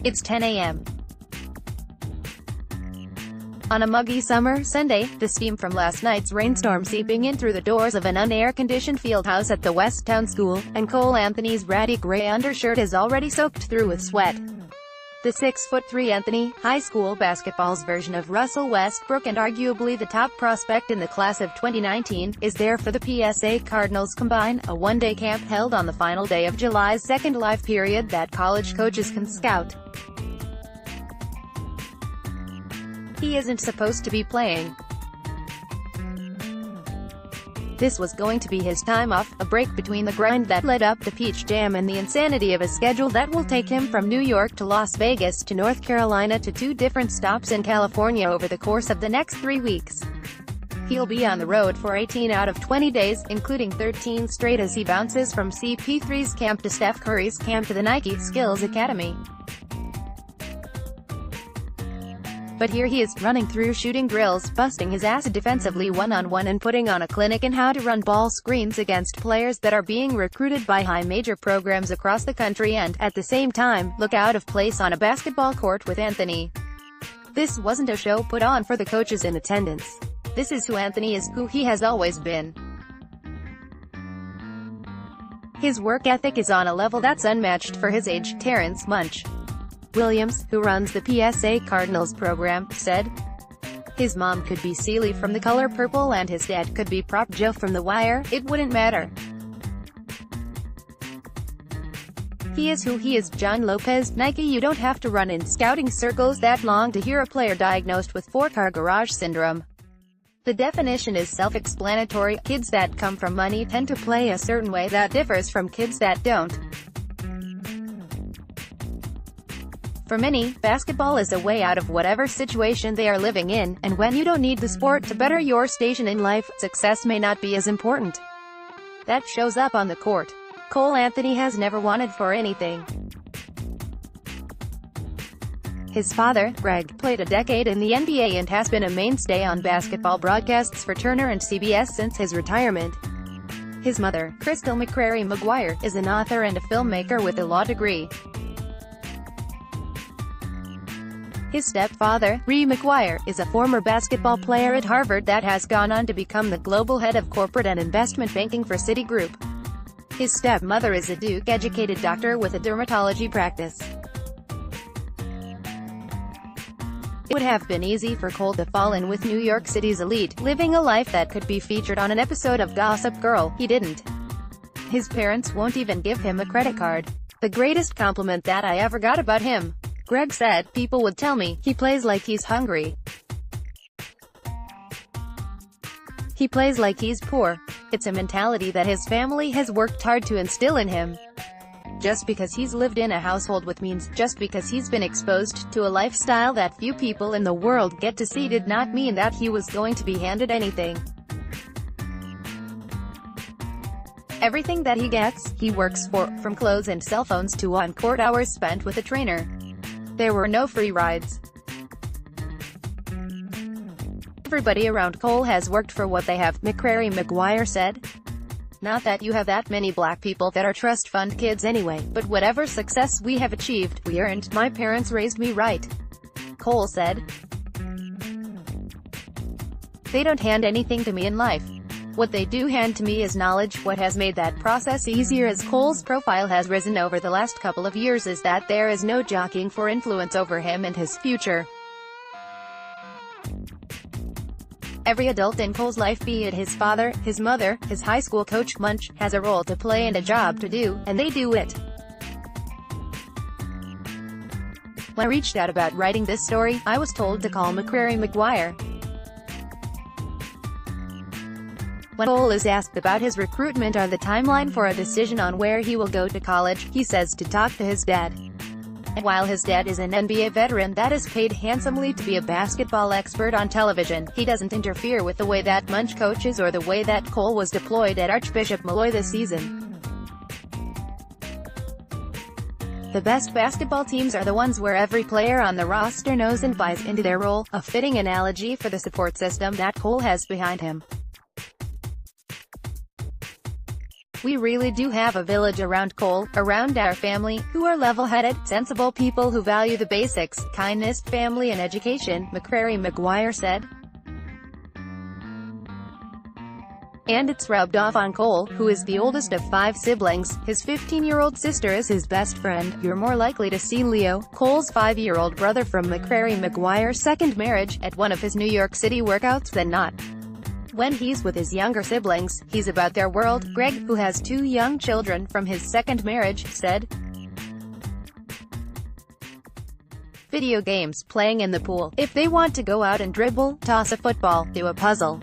It's 10 a.m. On a muggy summer Sunday, the steam from last night's rainstorm seeping in through the doors of an unair-conditioned fieldhouse at the Westtown School, and Cole Anthony's ratty gray undershirt is already soaked through with sweat. The 6'3" Anthony, high school basketball's version of Russell Westbrook and arguably the top prospect in the class of 2019, is there for the PSA Cardinals Combine, a one-day camp held on the final day of July's second live period that college coaches can scout. He isn't supposed to be playing. This was going to be his time off, a break between the grind that led up to Peach Jam and the insanity of a schedule that will take him from New York to Las Vegas to North Carolina to 2 different stops in California over the course of the next 3 weeks. He'll be on the road for 18 out of 20 days, including 13 straight as he bounces from CP3's camp to Steph Curry's camp to the Nike Skills Academy. But here he is, running through shooting drills, busting his ass defensively one-on-one and putting on a clinic in how to run ball screens against players that are being recruited by high major programs across the country and, at the same time, look out of place on a basketball court with Anthony. This wasn't a show put on for the coaches in attendance. This is who Anthony is, who he has always been. His work ethic is on a level that's unmatched for his age, Terrence Munch Williams, who runs the PSA Cardinals program, said. His mom could be Celie from The Color Purple and his dad could be Prop Joe from The Wire, it wouldn't matter. He is who he is. John Lopez, Nike. You don't have to run in scouting circles that long to hear a player diagnosed with 4-car garage syndrome. The definition is self-explanatory. Kids that come from money tend to play a certain way that differs from kids that don't. For many, basketball is a way out of whatever situation they are living in, and when you don't need the sport to better your station in life, success may not be as important. That shows up on the court. Cole Anthony has never wanted for anything. His father, Greg, played a decade in the NBA and has been a mainstay on basketball broadcasts for Turner and CBS since his retirement. His mother, Crystal McCrary-McGuire, is an author and a filmmaker with a law degree. His stepfather, Ree McGuire, is a former basketball player at Harvard that has gone on to become the global head of corporate and investment banking for Citigroup. His stepmother is a Duke-educated doctor with a dermatology practice. It would have been easy for Cole to fall in with New York City's elite, living a life that could be featured on an episode of Gossip Girl. He didn't. His parents won't even give him a credit card. The greatest compliment that I ever got about him, Greg said, people would tell me, he plays like he's hungry. He plays like he's poor. It's a mentality that his family has worked hard to instill in him. Just because he's lived in a household with means, just because he's been exposed to a lifestyle that few people in the world get to see did not mean that he was going to be handed anything. Everything that he gets, he works for, from clothes and cell phones to on-court hours spent with a trainer. There were no free rides. Everybody around Cole has worked for what they have, McCrary-McGuire said. Not that you have that many black people that are trust fund kids anyway, but whatever success we have achieved, we earned. My parents raised me right, Cole said. They don't hand anything to me in life. What they do hand to me is knowledge. What has made that process easier as Cole's profile has risen over the last couple of years is that there is no jockeying for influence over him and his future. Every adult in Cole's life, be it his father, his mother, his high school coach, Munch, has a role to play and a job to do, and they do it. When I reached out about writing this story, I was told to call McCrary-McGuire. When Cole is asked about his recruitment or the timeline for a decision on where he will go to college, he says to talk to his dad. And while his dad is an NBA veteran that is paid handsomely to be a basketball expert on television, he doesn't interfere with the way that Munch coaches or the way that Cole was deployed at Archbishop Malloy this season. The best basketball teams are the ones where every player on the roster knows and buys into their role, a fitting analogy for the support system that Cole has behind him. We really do have a village around Cole, around our family, who are level-headed, sensible people who value the basics, kindness, family and education, McCrary-Maguire said. And it's rubbed off on Cole, who is the oldest of 5 siblings. His 15-year-old sister is his best friend. You're more likely to see Leo, Cole's 5-year-old brother from McCrary-Maguire's second marriage, at one of his New York City workouts than not. When he's with his younger siblings, he's about their world. Greg, who has 2 young children from his second marriage, said. Video games, playing in the pool. If they want to go out and dribble, toss a football, do a puzzle.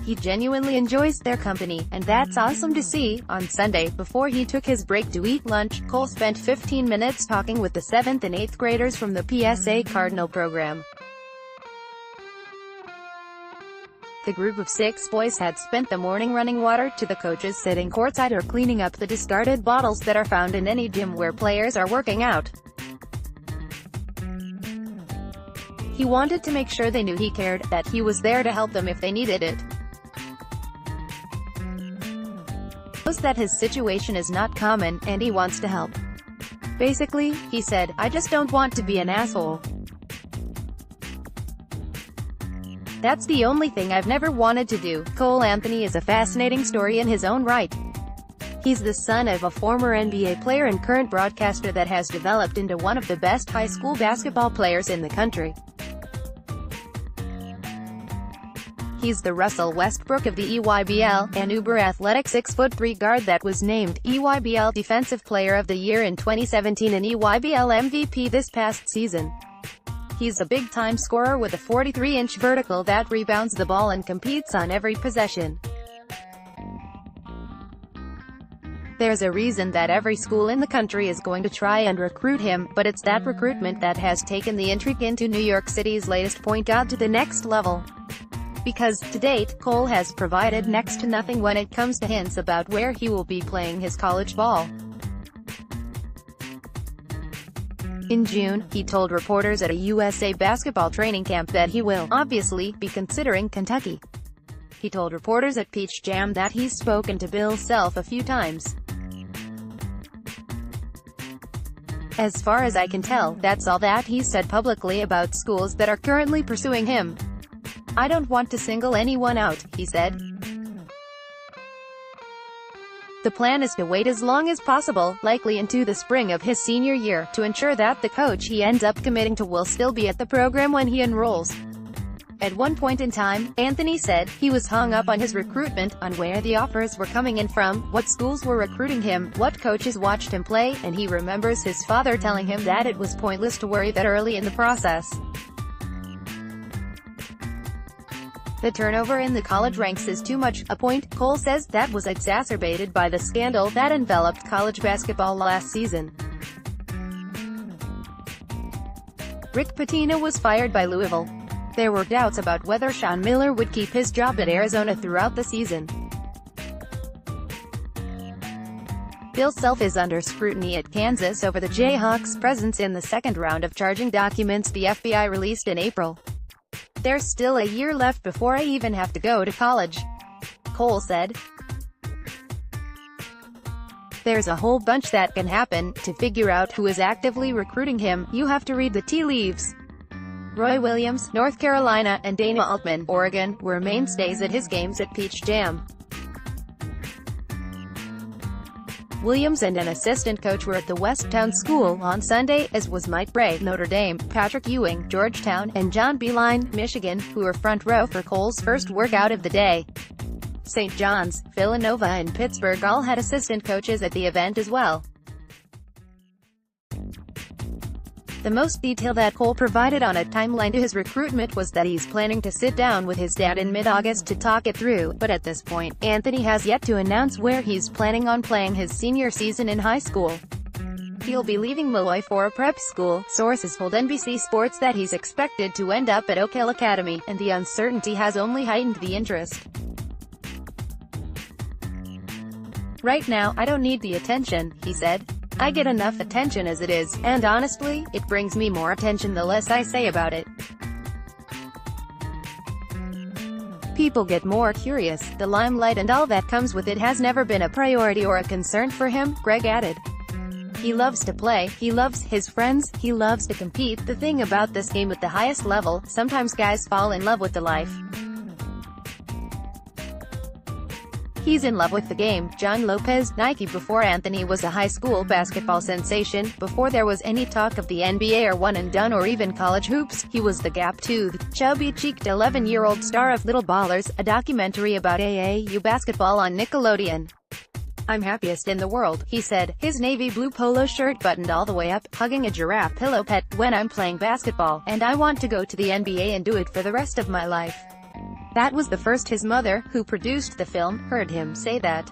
He genuinely enjoys their company, and that's awesome to see. On Sunday, before he took his break to eat lunch, Cole spent 15 minutes talking with the 7th and 8th graders from the PSA Cardinal program. The group of 6 boys had spent the morning running water to the coaches sitting courtside or cleaning up the discarded bottles that are found in any gym where players are working out. He wanted to make sure they knew he cared, that he was there to help them if they needed it. That his situation is not common, and he wants to help. Basically, he said, I just don't want to be an asshole. That's the only thing I've never wanted to do. Cole Anthony is a fascinating story in his own right. He's the son of a former NBA player and current broadcaster that has developed into one of the best high school basketball players in the country. He's the Russell Westbrook of the EYBL, an uber-athletic 6'3" guard that was named EYBL Defensive Player of the Year in 2017 and EYBL MVP this past season. He's a big-time scorer with a 43-inch vertical that rebounds the ball and competes on every possession. There's a reason that every school in the country is going to try and recruit him, but it's that recruitment that has taken the intrigue into New York City's latest point guard to the next level. Because, to date, Cole has provided next to nothing when it comes to hints about where he will be playing his college ball. In June, he told reporters at a USA basketball training camp that he will, obviously, be considering Kentucky. He told reporters at Peach Jam that he's spoken to Bill Self a few times. As far as I can tell, that's all that he's said publicly about schools that are currently pursuing him. I don't want to single anyone out, he said. The plan is to wait as long as possible, likely into the spring of his senior year, to ensure that the coach he ends up committing to will still be at the program when he enrolls. At one point in time, Anthony said, he was hung up on his recruitment, on where the offers were coming in from, what schools were recruiting him, what coaches watched him play, and he remembers his father telling him that it was pointless to worry that early in the process. The turnover in the college ranks is too much, a point, Cole says, that was exacerbated by the scandal that enveloped college basketball last season. Rick Pitino was fired by Louisville. There were doubts about whether Sean Miller would keep his job at Arizona throughout the season. Bill Self is under scrutiny at Kansas over the Jayhawks' presence in the second round of charging documents the FBI released in April. There's still a year left before I even have to go to college, Cole said. There's a whole bunch that can happen. To figure out who is actively recruiting him, you have to read the tea leaves. Roy Williams, North Carolina, and Dana Altman, Oregon, were mainstays at his games at Peach Jam. Williams and an assistant coach were at the Westtown School on Sunday, as was Mike Bray, Notre Dame, Patrick Ewing, Georgetown, and John Beilein, Michigan, who were front row for Cole's first workout of the day. St. John's, Villanova, and Pittsburgh all had assistant coaches at the event as well. The most detail that Cole provided on a timeline to his recruitment was that he's planning to sit down with his dad in mid-August to talk it through, but at this point, Anthony has yet to announce where he's planning on playing his senior season in high school. He'll be leaving Malloy for a prep school. Sources told NBC Sports that he's expected to end up at Oak Hill Academy, and the uncertainty has only heightened the interest. Right now, I don't need the attention, he said. I get enough attention as it is, and honestly, it brings me more attention the less I say about it. people get more curious. The limelight and all that comes with it has never been a priority or a concern for him, Greg added. He loves to play, he loves his friends, he loves to compete. The thing about this game at the highest level, sometimes guys fall in love with the life. He's in love with the game. John Lopez, Nike. Before Anthony was a high school basketball sensation, before there was any talk of the NBA or one and done or even college hoops, he was the gap-toothed, chubby-cheeked 11-year-old star of Little Ballers, a documentary about AAU basketball on Nickelodeon. "I'm happiest in the world," he said, his navy blue polo shirt buttoned all the way up, hugging a giraffe pillow pet, "when I'm playing basketball, and I want to go to the NBA and do it for the rest of my life." That was the first his mother, who produced the film, heard him say that.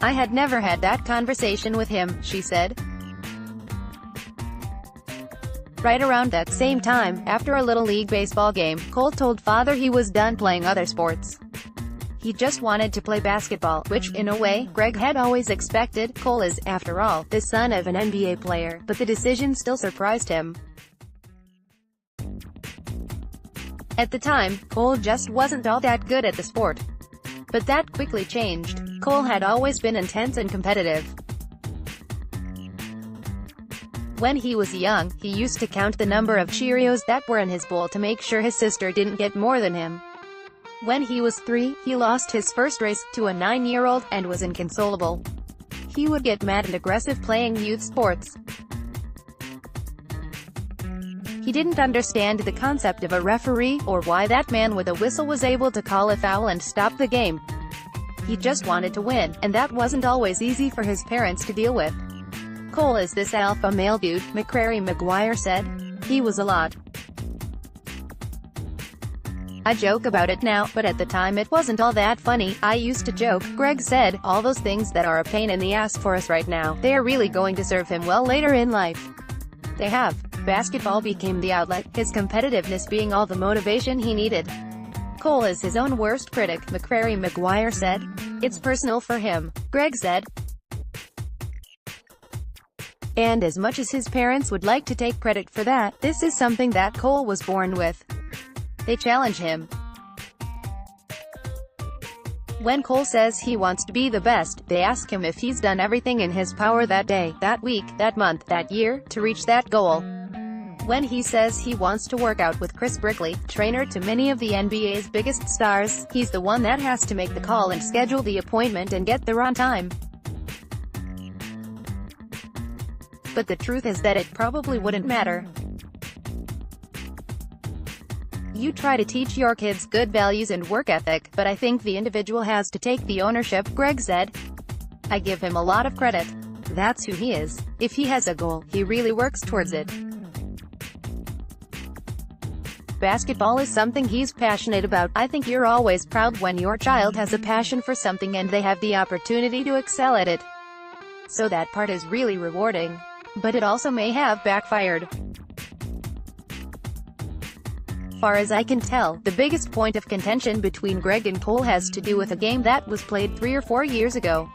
"I had never had that conversation with him," she said. Right around that same time, after a Little League baseball game, Cole told father he was done playing other sports. He just wanted to play basketball, which, in a way, Greg had always expected. Cole is, after all, the son of an NBA player, but the decision still surprised him. At the time, Cole just wasn't all that good at the sport. But that quickly changed. Cole had always been intense and competitive. When he was young, he used to count the number of Cheerios that were in his bowl to make sure his sister didn't get more than him. When he was 3, he lost his first race to a 9-year-old, and was inconsolable. He would get mad and aggressive playing youth sports. He didn't understand the concept of a referee, or why that man with a whistle was able to call a foul and stop the game. He just wanted to win, and that wasn't always easy for his parents to deal with. "Cole is this alpha male dude," McCrary McGuire said. "He was a lot. I joke about it now, but at the time it wasn't all that funny. I used to joke," Greg said. "All those things that are a pain in the ass for us right now, they are really going to serve him well later in life. They have." Basketball became the outlet, his competitiveness being all the motivation he needed. "Cole is his own worst critic," McCrary McGuire said. "It's personal for him," Greg said. And as much as his parents would like to take credit for that, this is something that Cole was born with. They challenge him. When Cole says he wants to be the best, they ask him if he's done everything in his power that day, that week, that month, that year, to reach that goal. When he says he wants to work out with Chris Brickley, trainer to many of the NBA's biggest stars, he's the one that has to make the call and schedule the appointment and get there on time. But the truth is that it probably wouldn't matter. You try to teach your kids good values and work ethic, but I think the individual has to take the ownership, Greg said. "I give him a lot of credit. That's who he is. If he has a goal, he really works towards it. Basketball is something he's passionate about. I think you're always proud when your child has a passion for something and they have the opportunity to excel at it. So that part is really rewarding. But it also may have backfired. Far as I can tell, the biggest point of contention between Greg and Cole has to do with a game that was played 3 or 4 years ago.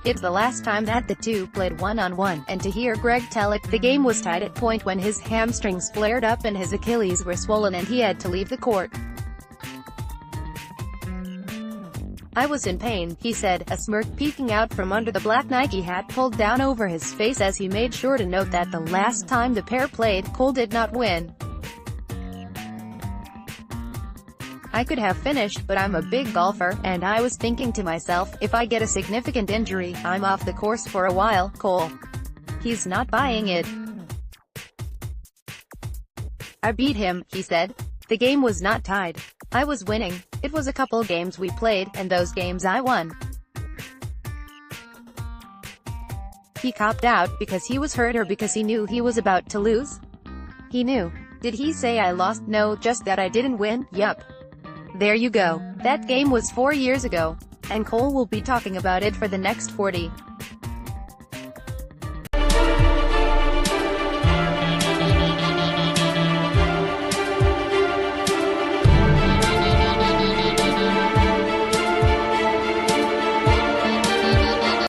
It's the last time that the two played one-on-one, and to hear Greg tell it, the game was tied at point when his hamstrings flared up and his Achilles were swollen and he had to leave the court. "I was in pain," he said, a smirk peeking out from under the black Nike hat pulled down over his face as he made sure to note that the last time the pair played, Cole did not win. "I could have finished, but I'm a big golfer, and I was thinking to myself, if I get a significant injury, I'm off the course for a while." Cole. He's not buying it. "I beat him," he said. "The game was not tied. I was winning. It was a couple games we played, and those games I won." He copped out, because he was hurt or because he knew he was about to lose? He knew. Did he say I lost? No, just that I didn't win. Yup. There you go. That game was 4 years ago. And Cole will be talking about it for the next 40.